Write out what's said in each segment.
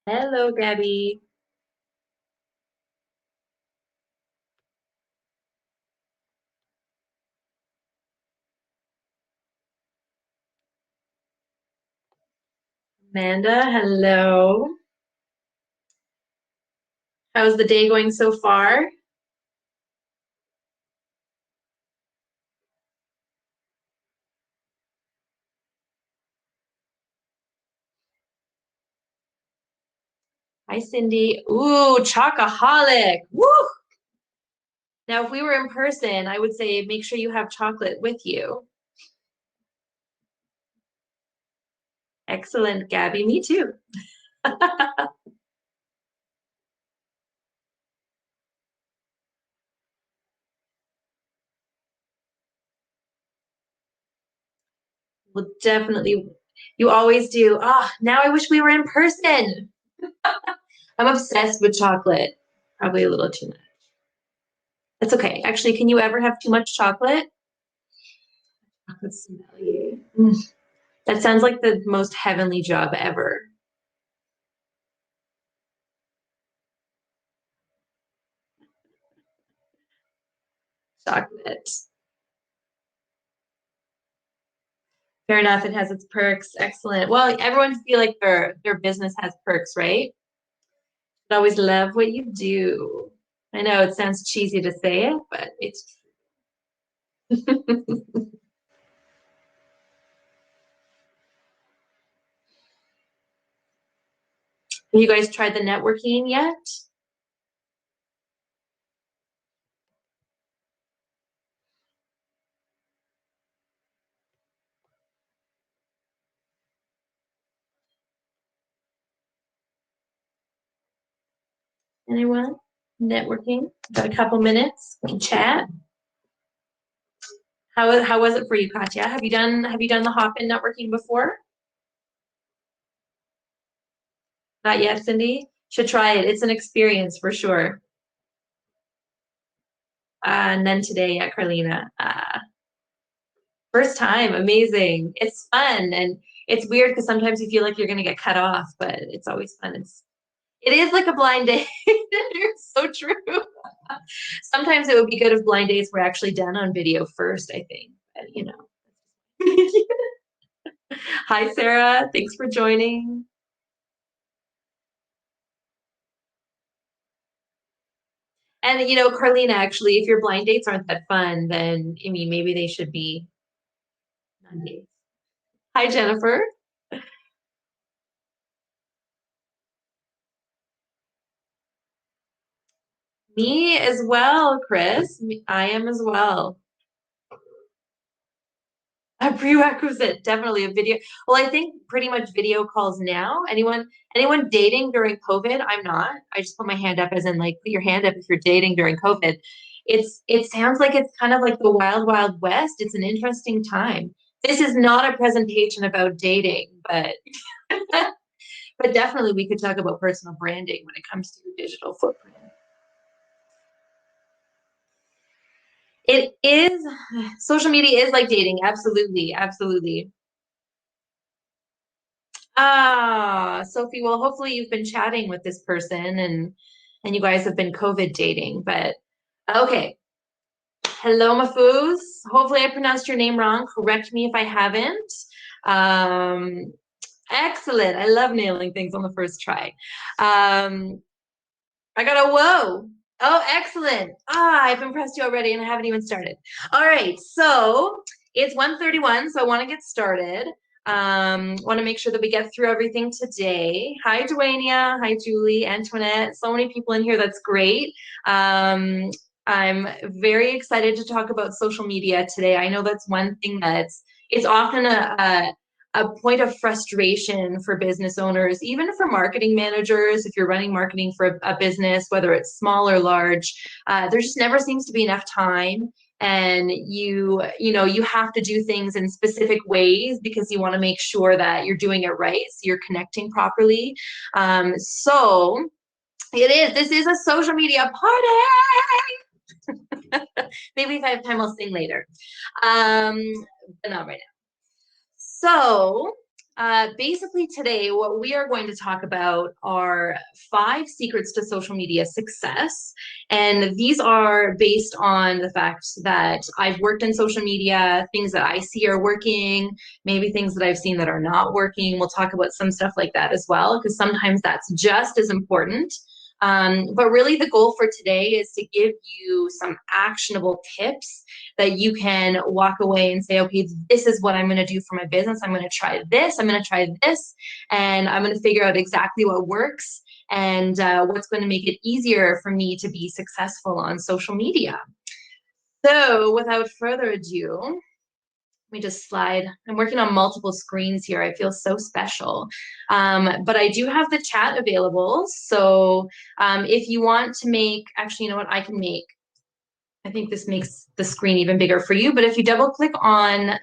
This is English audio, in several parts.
Hello, Gabby. Amanda, hello. How's the day going so far? Hi, Cindy. Ooh, chocoholic. Woo! Now, if we were in person, I would say make sure you have chocolate with you. Excellent, Gabby. Me too. Well, definitely. You always do. Ah, now I wish we were in person. I'm obsessed with chocolate. Probably a little too much. That's okay. Actually, can you ever have too much chocolate? Chocolate sommelier. That sounds like the most heavenly job ever. Chocolate. Fair enough. It has its perks. Excellent. Well, everyone feel like their business has perks, right? I always love what you do. I know it sounds cheesy to say it, but it's true. Have you guys tried the networking yet? Anyone? Networking? Got a couple minutes? We can chat. How was it for you, Katya? Have you done the hop-in networking before? Not yet, Cindy? Should try it. It's an experience for sure. And then today at Carlina. First time, amazing. It's fun and it's weird because sometimes you feel like you're gonna get cut off, but it's always fun. It is like a blind date. It's so true. Sometimes it would be good if blind dates were actually done on video first, I think. But you know. Hi, Sarah. Thanks for joining. And you know, Carlina, actually, if your blind dates aren't that fun, then I mean maybe they should be non-dates. Hi, Jennifer. Me as well, Chris. I am as well. A prerequisite, definitely a video. Well, I think pretty much video calls now. Anyone dating during COVID? I'm not. I just put my hand up as in like put your hand up if you're dating during COVID. It sounds like it's kind of like the wild, wild west. It's an interesting time. This is not a presentation about dating, but but definitely we could talk about personal branding when it comes to your digital footprint. It is social media is like dating, absolutely, absolutely. Ah, Sophie, well, hopefully you've been chatting with this person and you guys have been COVID dating, but okay. Hello, Mafuz. Hopefully I pronounced your name wrong. Correct me if I haven't. Um, excellent. I love nailing things on the first try. Um, I got a whoa. Oh, excellent. Ah, I've impressed you already and I haven't even started. All right, so it's 1:31, so I want to get started. Want to make sure that we get through everything today. Hi, Dwania. Hi, Julie, Antoinette. So many people in here. That's great. Um, I'm very excited to talk about social media today. I know that's one thing it's often a point of frustration for business owners, even for marketing managers. If you're running marketing for a business, whether it's small or large, there just never seems to be enough time. And you have to do things in specific ways because you want to make sure that you're doing it right, so you're connecting properly. So this is a social media party. Maybe if I have time, I'll sing later. But not right now. So Basically today, what we are going to talk about are 5 secrets to social media success. And these are based on the fact that I've worked in social media, things that I see are working, maybe things that I've seen that are not working. We'll talk about some stuff like that as well, because sometimes that's just as important. But really the goal for today is to give you some actionable tips that you can walk away and say, okay, this is what I'm going to do for my business. I'm going to try this, I'm going to try this, and I'm going to figure out exactly what works and what's going to make it easier for me to be successful on social media. So without further ado, let me just slide. I'm working on multiple screens here. I feel so special. But I do have the chat available. So if you want to make, actually, you know what, I think this makes the screen even bigger for you, but if you double click on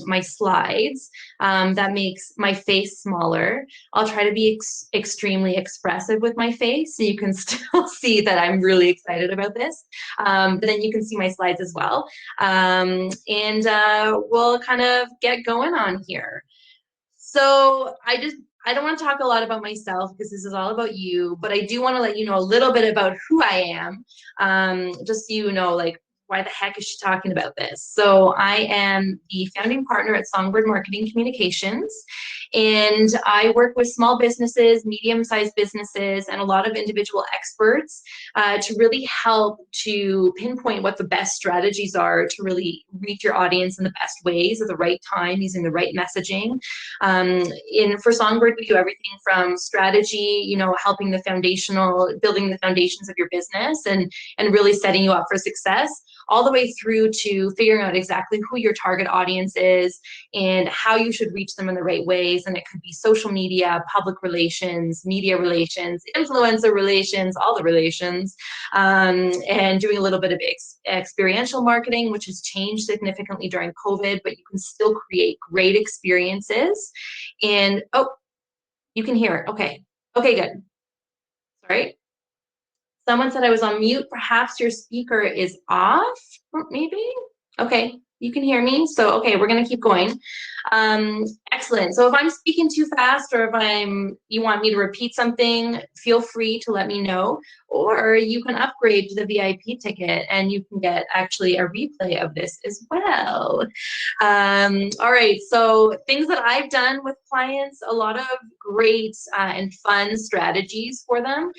my slides, that makes my face smaller. I'll try to be extremely expressive with my face so you can still see that I'm really excited about this. But then you can see my slides as well. We'll kind of get going on here. So I don't want to talk a lot about myself because this is all about you, but I do want to let you know a little bit about who I am, just so you know, like, why the heck is she talking about this? So I am the founding partner at Songbird Marketing Communications, and I work with small businesses, medium-sized businesses, and a lot of individual experts to really help to pinpoint what the best strategies are to really reach your audience in the best ways at the right time, using the right messaging. For Songbird, we do everything from strategy, you know, helping building the foundations of your business and really setting you up for success, all the way through to figuring out exactly who your target audience is and how you should reach them in the right ways. And it could be social media, public relations, media relations, influencer relations, all the relations, and doing a little bit of experiential marketing, which has changed significantly during COVID, but you can still create great experiences. And, oh, you can hear it. Okay. Okay, good. Sorry. Someone said I was on mute. Perhaps your speaker is off, maybe? Okay, you can hear me. So, okay, we're gonna keep going. Excellent. So if I'm speaking too fast or if you want me to repeat something, feel free to let me know. Or you can upgrade to the VIP ticket and you can get actually a replay of this as well. All right, so things that I've done with clients, a lot of great and fun strategies for them,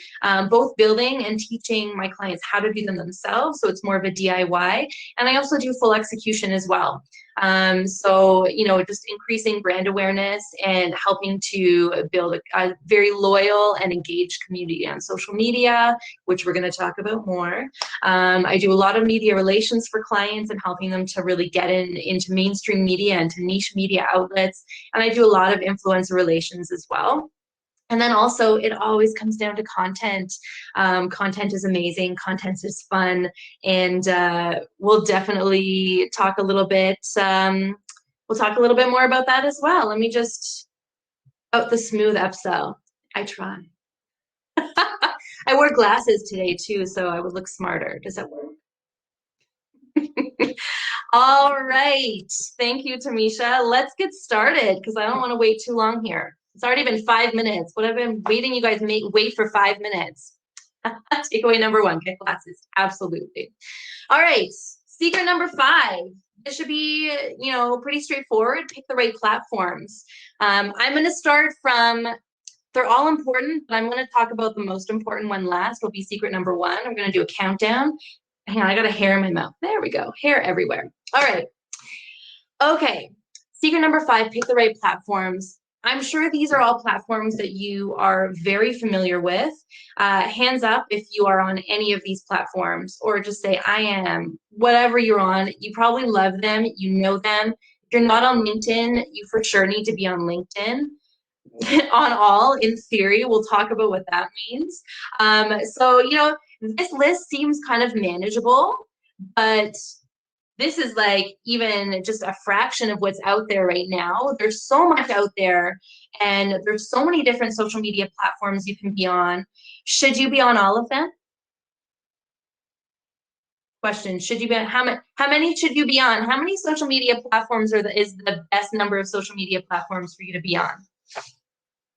both building and teaching my clients how to do them themselves. So it's more of a DIY. And I also do full execution as well. So, you know, just increasing brand awareness and helping to build a very loyal and engaged community on social media, which we're going to talk about more. I do a lot of media relations for clients and helping them to really get into mainstream media and to niche media outlets. And I do a lot of influencer relations as well. And then also, it always comes down to content. Content is amazing. Content is fun. And we'll definitely talk a little bit. We'll talk a little bit more about that as well. Let me just, the smooth upsell. I try. I wore glasses today too, so I would look smarter. Does that work? All right. Thank you, Tamisha. Let's get started because I don't want to wait too long here. It's already been 5 minutes. What I've been waiting you guys wait for 5 minutes. Takeaway number 1, get glasses. Absolutely. All right. Secret number 5. This should be, you know, pretty straightforward. Pick the right platforms. I'm going to start from, they're all important, but I'm going to talk about the most important one last. Will be secret number 1. I'm going to do a countdown. Hang on, I got a hair in my mouth. There we go. Hair everywhere. All right. Okay. Secret number 5, pick the right platforms. I'm sure these are all platforms that you are very familiar with. Hands up if you are on any of these platforms, or just say, I am. Whatever you're on, you probably love them, you know them. If you're not on LinkedIn, you for sure need to be on LinkedIn. On all, in theory, we'll talk about what that means. So, you know, this list seems kind of manageable, but this is like even just a fraction of what's out there right now. There's so much out there, and there's so many different social media platforms you can be on. Should you be on all of them? Question: should you be on how many should you be on? How many social media platforms is the best number of social media platforms for you to be on?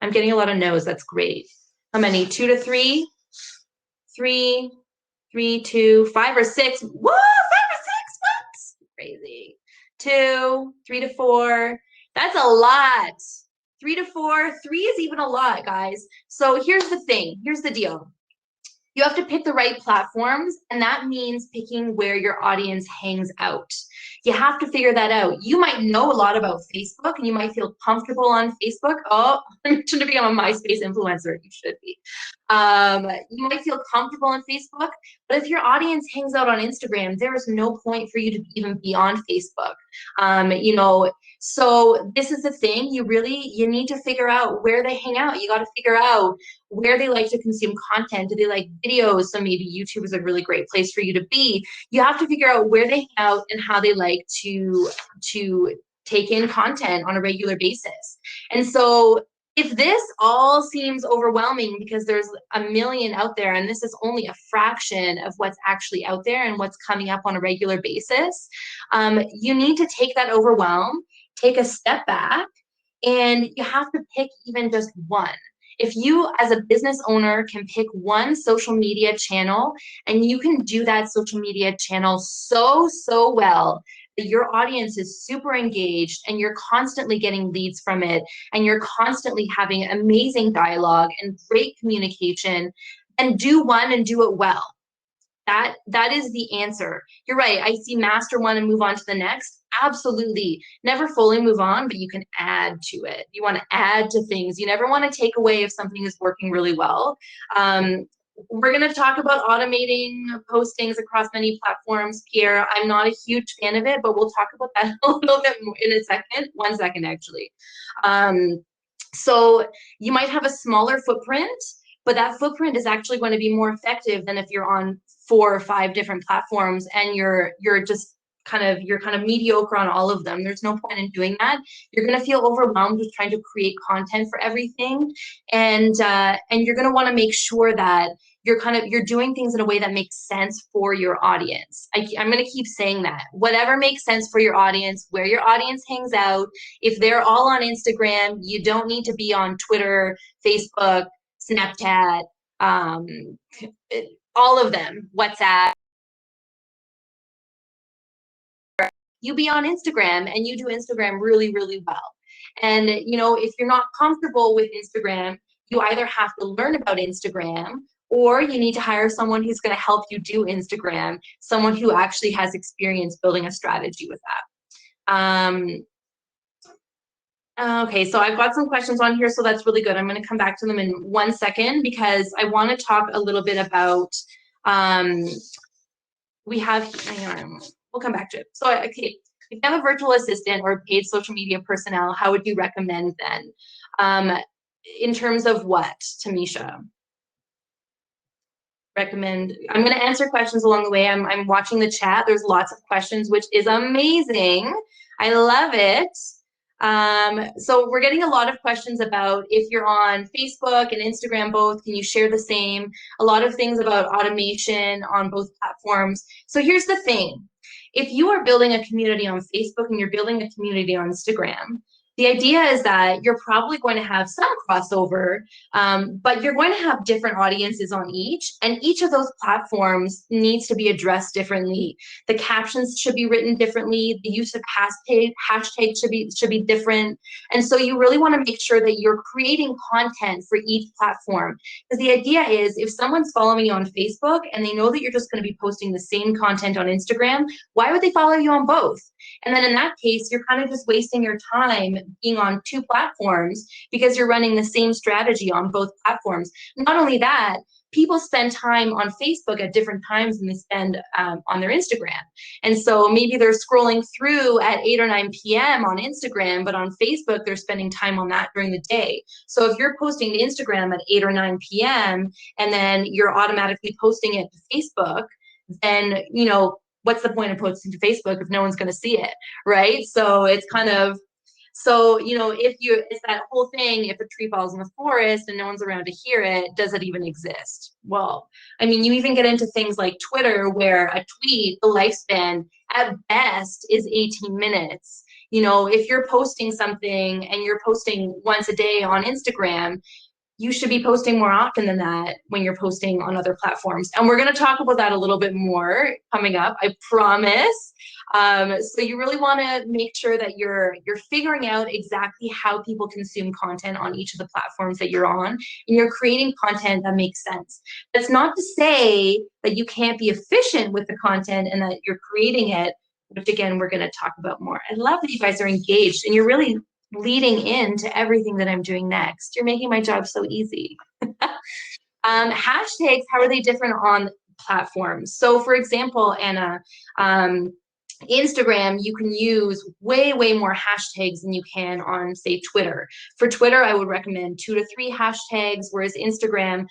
I'm getting a lot of no's. That's great. How many? 2 to 3? 3, 3, 2, 5 or 6. Whoa, 5 or 6? What? Crazy. 2, 3 to 4. That's a lot. 3 to 4. 3 is even a lot, guys. So here's the thing. Here's the deal. You have to pick the right platforms, and that means picking where your audience hangs out. You have to figure that out. You might know a lot about Facebook, and you might feel comfortable on Facebook. Oh, I'm trying to become a MySpace influencer. You should be. You might feel comfortable on Facebook, but if your audience hangs out on Instagram, there is no point for you to even be on Facebook. So this is the thing. You need to figure out where they hang out. You got to figure out where they like to consume content. Do they like videos? So maybe YouTube is a really great place for you to be. You have to figure out where they hang out and how they like to take in content on a regular basis. And so if this all seems overwhelming because there's a million out there and this is only a fraction of what's actually out there and what's coming up on a regular basis, you need to take that overwhelm, take a step back, and you have to pick even just one. If you as a business owner can pick one social media channel and you can do that social media channel so well that your audience is super engaged and you're constantly getting leads from it and you're constantly having amazing dialogue and great communication, and do one and do it well. That is the answer. You're right. I see master one and move on to the next. Absolutely. Never fully move on, but you can add to it. You want to add to things. You never want to take away if something is working really well. We're going to talk about automating postings across many platforms, Pierre. I'm not a huge fan of it, but we'll talk about that a little bit more in a second. 1 second, actually. So you might have a smaller footprint, but that footprint is actually going to be more effective than if you're on 4 or 5 different platforms and you're kind of mediocre on all of them. There's no point in doing that. You're going to feel overwhelmed with trying to create content for everything, and you're going to want to make sure that you're doing things in a way that makes sense for your audience. I'm going to keep saying that. Whatever makes sense for your audience, where your audience hangs out. If they're all on Instagram, you don't need to be on Twitter, Facebook, Snapchat, all of them, WhatsApp. You be on Instagram and you do Instagram really, really well. And, if you're not comfortable with Instagram, you either have to learn about Instagram or you need to hire someone who's going to help you do Instagram, someone who actually has experience building a strategy with that. Okay, so I've got some questions on here, so that's really good. I'm going to come back to them in 1 second because I want to talk a little bit about, we'll come back to it. So, okay, if you have a virtual assistant or a paid social media personnel, how would you recommend then? In terms of what, Tamisha? Recommend. I'm going to answer questions along the way. I'm watching the chat. There's lots of questions, which is amazing. I love it. So we're getting a lot of questions about if you're on Facebook and Instagram both, can you share the same? A lot of things about automation on both platforms. So here's the thing. If you are building a community on Facebook and you're building a community on Instagram, the idea is that you're probably going to have some crossover, but you're going to have different audiences on each, and each of those platforms needs to be addressed differently. The captions should be written differently. The use of hashtags should be different. And so you really want to make sure that you're creating content for each platform. Because the idea is if someone's following you on Facebook and they know that you're just going to be posting the same content on Instagram, why would they follow you on both? And then in that case, you're kind of just wasting your time being on 2 platforms because you're running the same strategy on both platforms. Not only that, people spend time on Facebook at different times than they spend on their Instagram. And so maybe they're scrolling through at 8 or 9 p.m. on Instagram, but on Facebook, they're spending time on that during the day. So if you're posting to Instagram at 8 or 9 p.m. and then you're automatically posting it to Facebook, then, what's the point of posting to Facebook if no one's going to see it, right? So it's kind of, So, it's that whole thing, if a tree falls in the forest and no one's around to hear it, does it even exist? Well, I mean, you even get into things like Twitter, where a tweet, the lifespan at best is 18 minutes. If you're posting something and you're posting once a day on Instagram, you should be posting more often than that when you're posting on other platforms. And we're going to talk about that a little bit more coming up, I promise. So you really want to make sure that you're figuring out exactly how people consume content on each of the platforms that you're on, and you're creating content that makes sense. That's not to say that you can't be efficient with the content and that you're creating it, which again, we're going to talk about more. I love that you guys are engaged and you're really leading into everything that I'm doing next. You're making my job so easy. Hashtags, how are they different on platforms? So for example, Anna, Instagram, you can use way more hashtags than you can on, say, Twitter. For Twitter, I would recommend 2 to 3 hashtags, whereas Instagram,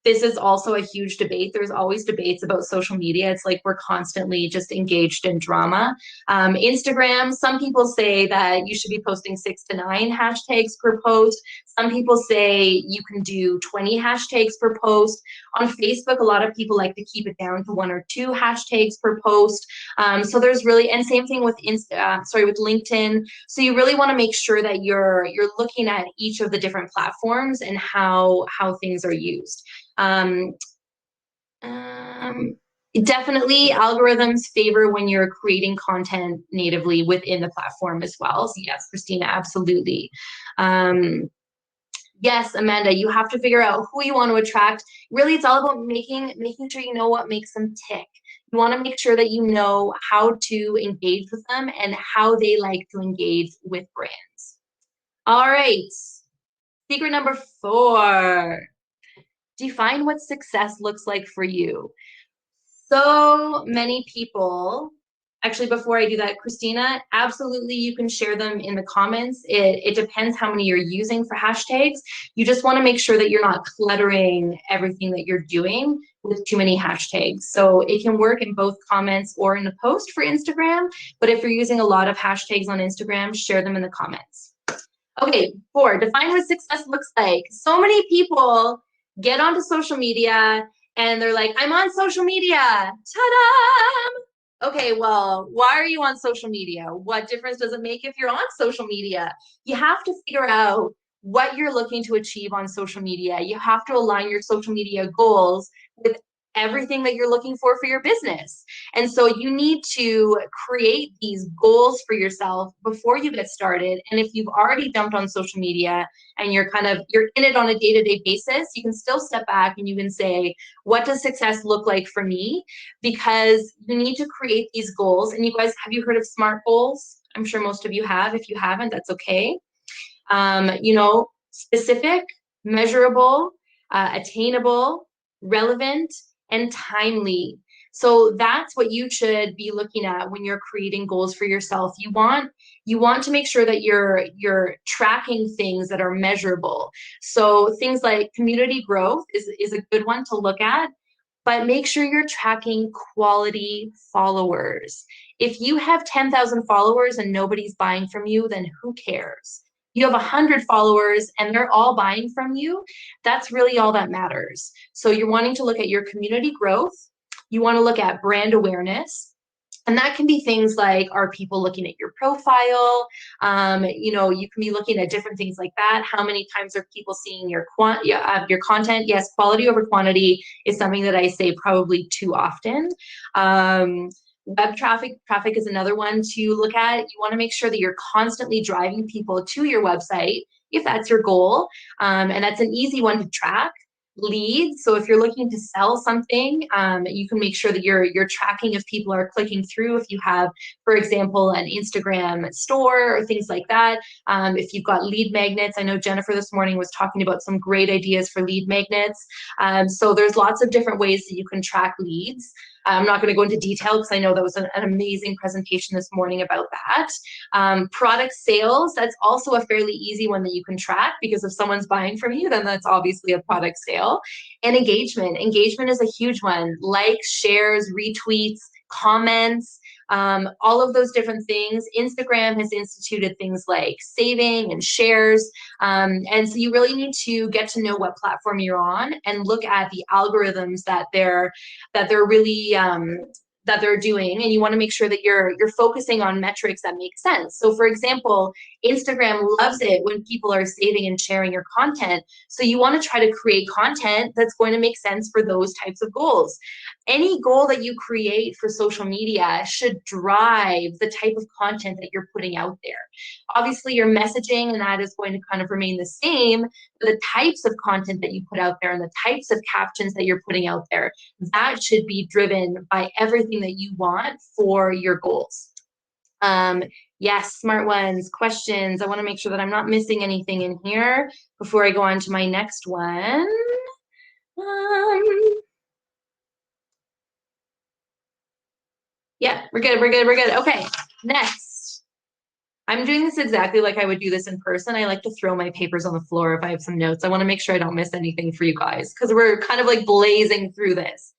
this is also a huge debate. There's always debates about social media. It's like we're constantly just engaged in drama. Instagram, some people say that you should be posting 6 to 9 hashtags per post. Some people say you can do 20 hashtags per post. On Facebook, a lot of people like to keep it down to 1 or 2 hashtags per post. So there's really, and same thing with with LinkedIn. So you really want to make sure that you're looking at each of the different platforms and how things are used. Definitely algorithms favor when you're creating content natively within the platform as well. So yes, Christina, absolutely. Yes, Amanda, you have to figure out who you want to attract. Really, it's all about making sure you know what makes them tick. You want to make sure that you know how to engage with them and how they like to engage with brands. All right, secret number 4. Define what success looks like for you. So many people, actually, before I do that, Christina, absolutely, you can share them in the comments. It depends how many you're using for hashtags. You just want to make sure that you're not cluttering everything that you're doing with too many hashtags. So it can work in both comments or in the post for Instagram. But if you're using a lot of hashtags on Instagram, share them in the comments. Okay, 4, define what success looks like. So many people get onto social media and they're like, I'm on social media. Ta-da! Okay, well, why are you on social media? What difference does it make if you're on social media? You have to figure out what you're looking to achieve on social media. You have to align your social media goals with everything that you're looking for your business. And so you need to create these goals for yourself before you get started. And if you've already jumped on social media and you're in it on a day-to-day basis, you can still step back and you can say, what does success look like for me? Because you need to create these goals. And you guys, have you heard of SMART goals? I'm sure most of you have. If you haven't, that's okay. Specific, measurable, attainable, relevant, and timely. So that's what you should be looking at when you're creating goals for yourself. You want to make sure that you're tracking things that are measurable. So things like community growth is a good one to look at, but make sure you're tracking quality followers. If you have 10,000 followers and nobody's buying from you, then who cares? You have 100 followers and they're all buying from you, that's really all that matters. So you're wanting to look at your community growth. You want to look at brand awareness. And that can be things like, are people looking at your profile? You can be looking at different things like that. How many times are people seeing your content? Yes, quality over quantity is something that I say probably too often. Web traffic is another one to look at. You want to make sure that you're constantly driving people to your website if that's your goal. And that's an easy one to track. Leads. So if you're looking to sell something, you can make sure that you're tracking if people are clicking through. If you have, for example, an Instagram store or things like that. If you've got lead magnets, I know Jennifer this morning was talking about some great ideas for lead magnets. So there's lots of different ways that you can track leads. I'm not going to go into detail because I know that was an amazing presentation this morning about that. Product sales, that's also a fairly easy one that you can track, because if someone's buying from you, then that's obviously a product sale. And engagement. Engagement is a huge one. Likes, shares, retweets, comments. all of those different things. Instagram has instituted things like saving and shares. And so you really need to get to know what platform you're on and look at the algorithms that they're really that they're doing, and you want to make sure that you're focusing on metrics that make sense. So for example, Instagram loves it when people are saving and sharing your content. So you want to try to create content that's going to make sense for those types of goals. Any goal that you create for social media should drive the type of content that you're putting out there. Obviously, your messaging and that is going to kind of remain the same, but the types of content that you put out there and the types of captions that you're putting out there, that should be driven by everything that you want for your goals. Yes, smart ones, questions. I want to make sure that I'm not missing anything in here before I go on to my next one. Yeah, we're good. Okay, next. I'm doing this exactly like I would do this in person. I like to throw my papers on the floor if I have some notes. I want to make sure I don't miss anything for you guys because we're kind of like blazing through this.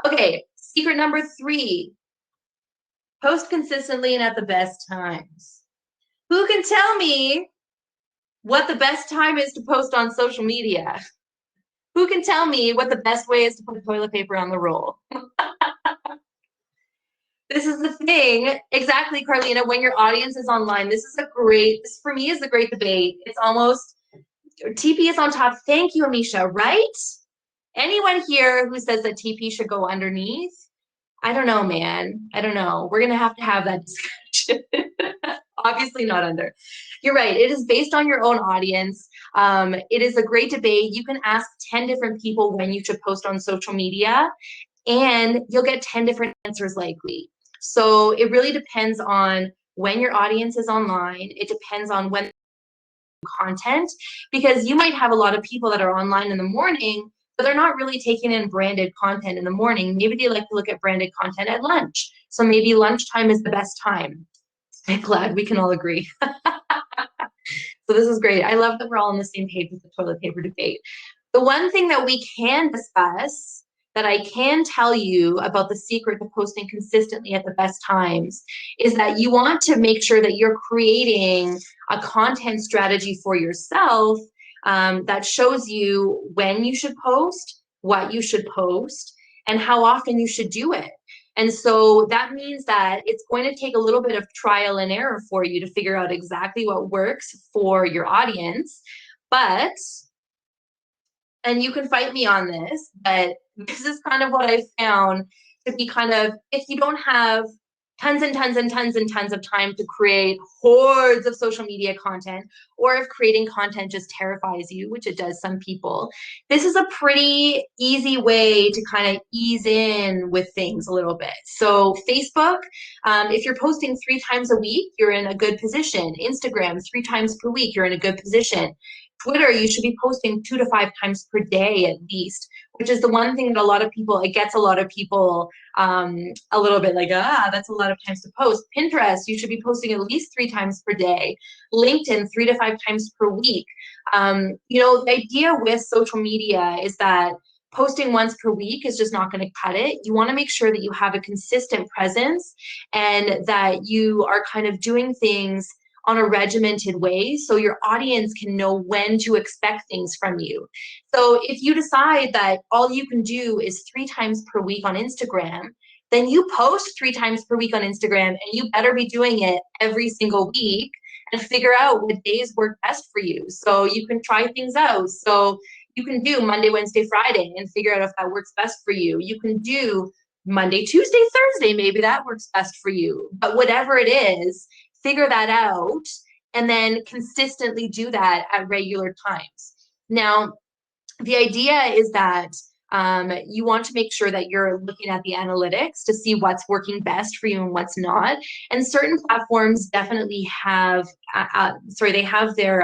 Okay, secret number 3. Post consistently and at the best times. Who can tell me what the best time is to post on social media? Who can tell me what the best way is to put toilet paper on the roll? This is the thing. Exactly, Carlina, when your audience is online, this for me is a great debate. It's almost, TP is on top. Thank you, Amisha, right? Anyone here who says that TP should go underneath? I don't know, man. I don't know. We're going to have that discussion. Obviously not under. You're right. It is based on your own audience. It is a great debate. You can ask 10 different people when you should post on social media, and you'll get 10 different answers likely. So it really depends on when your audience is online. It depends on when content, because you might have a lot of people that are online in the morning, but they're not really taking in branded content in the morning. Maybe they like to look at branded content at lunch. So maybe lunchtime is the best time. I'm glad we can all agree. So this is great. I love that we're all on the same page with the toilet paper debate. The one thing that we can discuss, that I can tell you about the secret to posting consistently at the best times, is that you want to make sure that you're creating a content strategy for yourself that shows you when you should post, what you should post, and how often you should do it. And so that means that it's going to take a little bit of trial and error for you to figure out exactly what works for your audience. But, and you can fight me on this, but this is kind of what I found to be kind of, if you don't have tons and tons and tons and tons of time to create hordes of social media content, or if creating content just terrifies you, which it does some people, this is a pretty easy way to kind of ease in with things a little bit. So Facebook, if you're posting 3 times a week, you're in a good position. Instagram, 3 times per week, you're in a good position. Twitter, you should be posting 2 to 5 times per day at least, which is the one thing that it gets a lot of people a little bit like, that's a lot of times to post. Pinterest, you should be posting at least 3 times per day. LinkedIn, 3 to 5 times per week. The idea with social media is that posting once per week is just not going to cut it. You want to make sure that you have a consistent presence and that you are kind of doing things on a regimented way so your audience can know when to expect things from you. So if you decide that all you can do is 3 times per week on Instagram, then you post 3 times per week on Instagram, and you better be doing it every single week and figure out what days work best for you. So you can try things out. So you can do Monday, Wednesday, Friday and figure out if that works best for you. You can do Monday, Tuesday, Thursday, maybe that works best for you. But whatever it is, figure that out and then consistently do that at regular times. Now, the idea is that you want to make sure that you're looking at the analytics to see what's working best for you and what's not. And certain platforms definitely have, they have their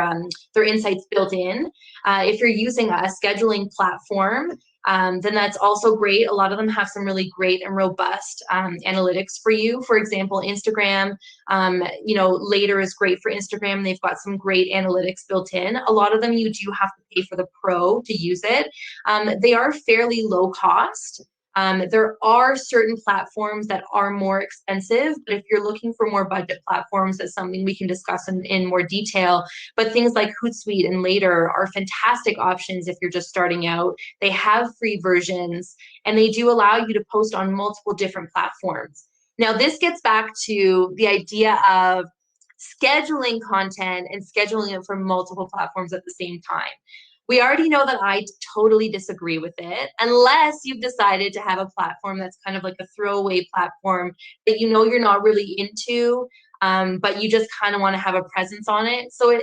insights built in. If you're using a scheduling platform, then that's also great. A lot of them have some really great and robust analytics for you. For example, Instagram, Later is great for Instagram. They've got some great analytics built in. A lot of them you do have to pay for the pro to use it. They are fairly low cost. There are certain platforms that are more expensive, but if you're looking for more budget platforms, that's something we can discuss in more detail. But things like Hootsuite and Later are fantastic options if you're just starting out. They have free versions, and they do allow you to post on multiple different platforms. Now, this gets back to the idea of scheduling content and scheduling it for multiple platforms at the same time. We already know that I totally disagree with it, unless you've decided to have a platform that's kind of like a throwaway platform that you know you're not really into, but you just kind of want to have a presence on it. So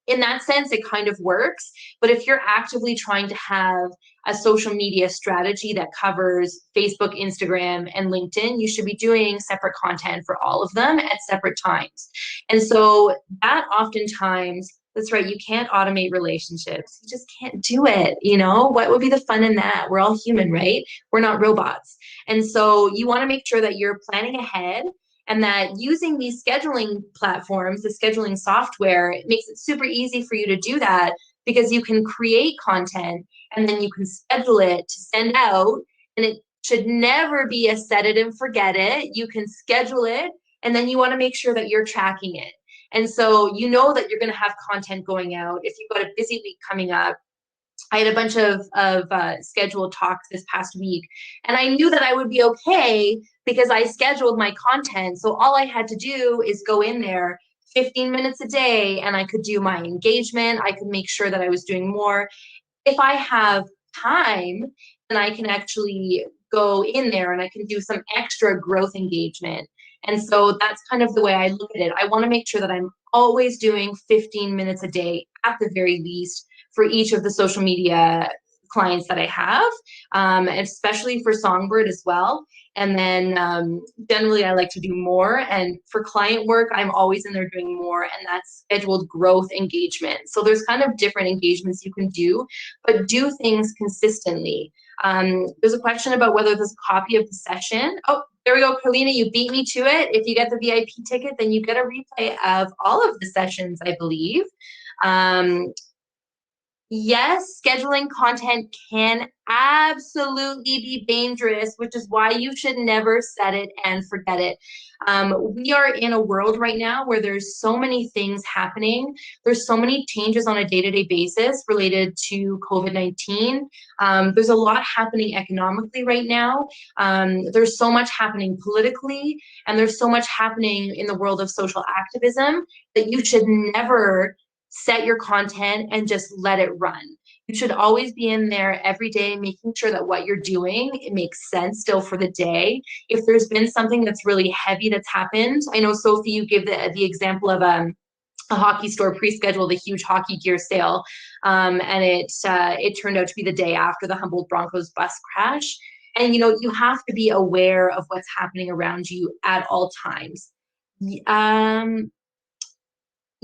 in that sense, it kind of works. But if you're actively trying to have a social media strategy that covers Facebook, Instagram, and LinkedIn, you should be doing separate content for all of them at separate times. And so that oftentimes, that's right, you can't automate relationships. You just can't do it. You know, what would be the fun in that? We're all human, right? We're not robots. And so you want to make sure that you're planning ahead, and that using these scheduling platforms, the scheduling software, it makes it super easy for you to do that, because you can create content and then you can schedule it to send out, and it should never be a set it and forget it. You can schedule it, and then you want to make sure that you're tracking it. And so you know that you're going to have content going out. If you've got a busy week coming up, I had a bunch of scheduled talks this past week, and I knew that I would be okay because I scheduled my content. So all I had to do is go in there 15 minutes a day, and I could do my engagement. I could make sure that I was doing more. If I have time, then I can actually go in there and I can do some extra growth engagement. And so that's kind of the way I look at it. I want to make sure that I'm always doing 15 minutes a day at the very least for each of the social media clients that I have, especially for Songbird as well. And then generally I like to do more. And for client work, I'm always in there doing more, and that's scheduled growth engagement. So there's kind of different engagements you can do, but do things consistently. There's a question about whether there's a copy of the session. Oh, there we go, Carlina, you beat me to it. If you get the VIP ticket, then you get a replay of all of the sessions, I believe. Yes, scheduling content can absolutely be dangerous, which is why you should never set it and forget it. We are in a world right now where there's so many things happening. There's so many changes on a day-to-day basis related to COVID-19. There's a lot happening economically right now. There's so much happening politically, and there's so much happening in the world of social activism that you should never set your content and just let it run. You should always be in there every day, making sure that what you're doing, it makes sense still for the day. If there's been something that's really heavy that's happened, I know, Sophie, you gave the example of a hockey store pre-scheduled a huge hockey gear sale, and it turned out to be the day after the Humboldt Broncos bus crash. And, you know, you have to be aware of what's happening around you at all times.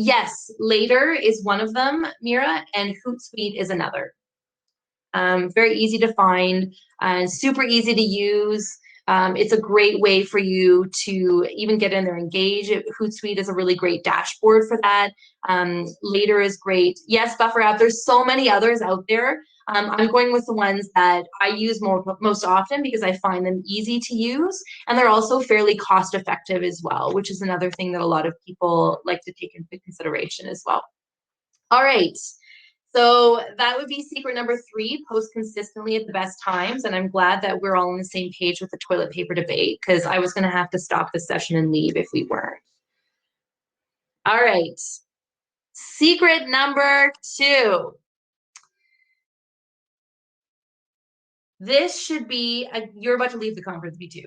Yes, Later is one of them, Mira, and Hootsuite is another. Very easy to find and super easy to use. It's a great way for you to even get in there, engage. Hootsuite is a really great dashboard for that. Later is great. Yes, Buffer App, there's so many others out there. I'm going with the ones that I use most often because I find them easy to use, and they're also fairly cost effective as well, which is another thing that a lot of people like to take into consideration as well. All right. So that would be secret number 3, post consistently at the best times. And I'm glad that we're all on the same page with the toilet paper debate, because I was going to have to stop the session and leave if we weren't. All right. Secret number 2. This should be, you're about to leave the conference, me too.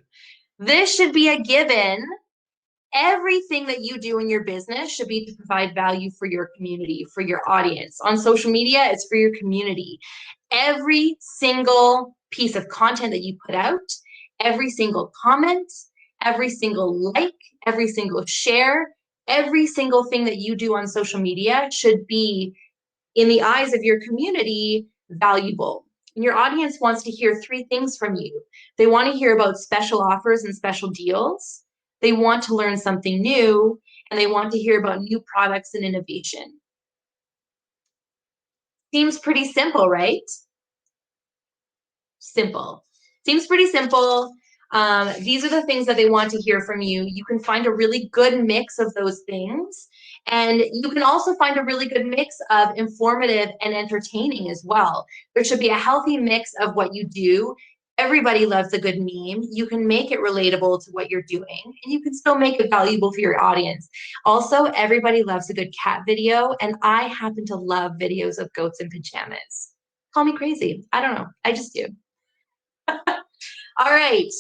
This should be a given. Everything that you do in your business should be to provide value for your community, for your audience. On social media, it's for your community. Every single piece of content that you put out, every single comment, every single like, every single share, every single thing that you do on social media should be, in the eyes of your community, valuable. And your audience wants to hear 3 things from you. They want to hear about special offers and special deals. They want to learn something new, and they want to hear about new products and innovation. Seems pretty simple, right? Simple. Seems pretty simple. These are the things that they want to hear from you. You can find a really good mix of those things. And you can also find a really good mix of informative and entertaining as well. There should be a healthy mix of what you do. Everybody loves a good meme. You can make it relatable to what you're doing, and you can still make it valuable for your audience. Also, everybody loves a good cat video, and I happen to love videos of goats in pajamas. Call me crazy. I don't know. I just do. All right.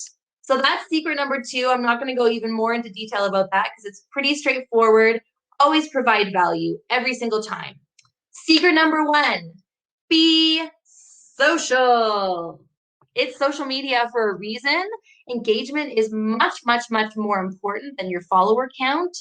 So that's secret number 2. I'm not going to go even more into detail about that because it's pretty straightforward. Always provide value every single time. Secret number 1, be social. It's social media for a reason. Engagement is much, much, much more important than your follower count.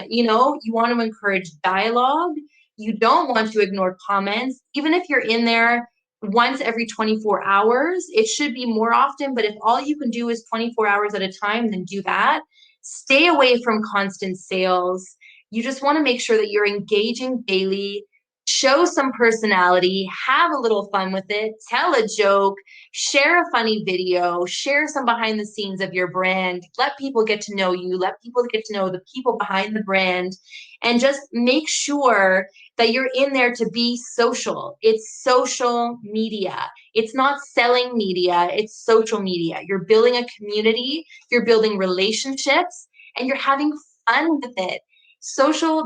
You know, you want to encourage dialogue. You don't want to ignore comments. Even if you're in there once every 24 hours, it should be more often. But if all you can do is 24 hours at a time, then do that. Stay away from constant sales. You just want to make sure that you're engaging daily. Show some personality, have a little fun with it, tell a joke, share a funny video, share some behind the scenes of your brand, let people get to know you, let people get to know the people behind the brand, and just make sure that you're in there to be social. It's social media. It's not selling media, it's social media. You're building a community, you're building relationships, and you're having fun with it.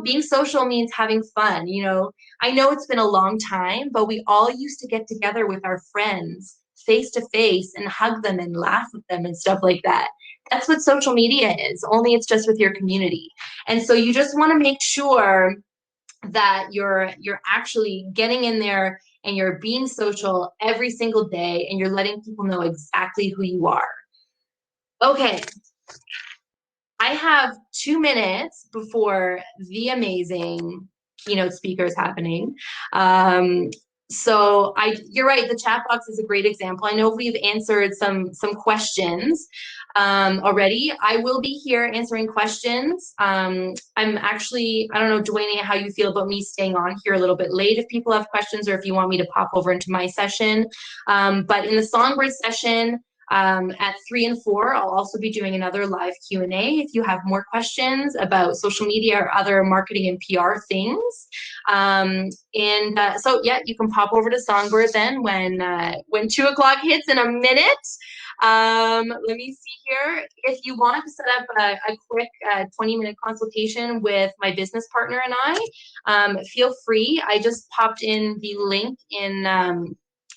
Being social means having fun. You know, I know it's been a long time, but we all used to get together with our friends face to face and hug them and laugh with them and stuff like that. That's what social media is, only it's just with your community. And so you just want to make sure that you're actually getting in there and you're being social every single day and you're letting people know exactly who you are. Okay. I have 2 minutes before the amazing keynote speaker is happening. You're right, the chat box is a great example. I know we've answered some questions already. I will be here answering questions. I'm actually, I don't know, Dwania, how you feel about me staying on here a little bit late if people have questions or if you want me to pop over into my session. But in the Songbird session, at 3 and 4, I'll also be doing another live Q&A if you have more questions about social media or other marketing and PR things. So yeah, you can pop over to Songbird then when 2 o'clock hits in a minute. Let me see here. If you want to set up a quick 20-minute consultation with my business partner and I, feel free. I just popped in the link in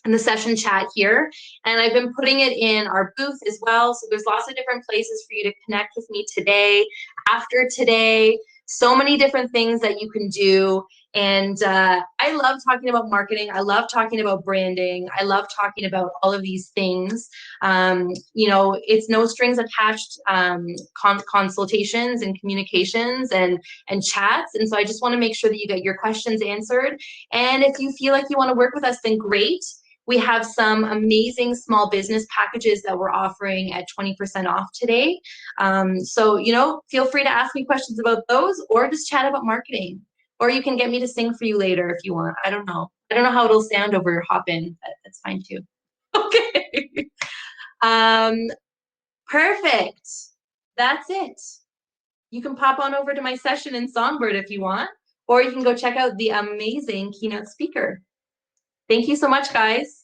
the session chat here, and I've been putting it in our booth as well. So there's lots of different places for you to connect with me today, after today, so many different things that you can do. And I love talking about marketing. I love talking about branding. I love talking about all of these things. You know, it's no strings attached consultations and communications and chats. And so I just want to make sure that you get your questions answered. And if you feel like you want to work with us, then great. We have some amazing small business packages that we're offering at 20% off today. So, you know, feel free to ask me questions about those or just chat about marketing. Or you can get me to sing for you later if you want. I don't know. I don't know how it'll sound over Hopin, but that's fine too. Okay. Perfect. That's it. You can pop on over to my session in Songbird if you want, or you can go check out the amazing keynote speaker. Thank you so much, guys.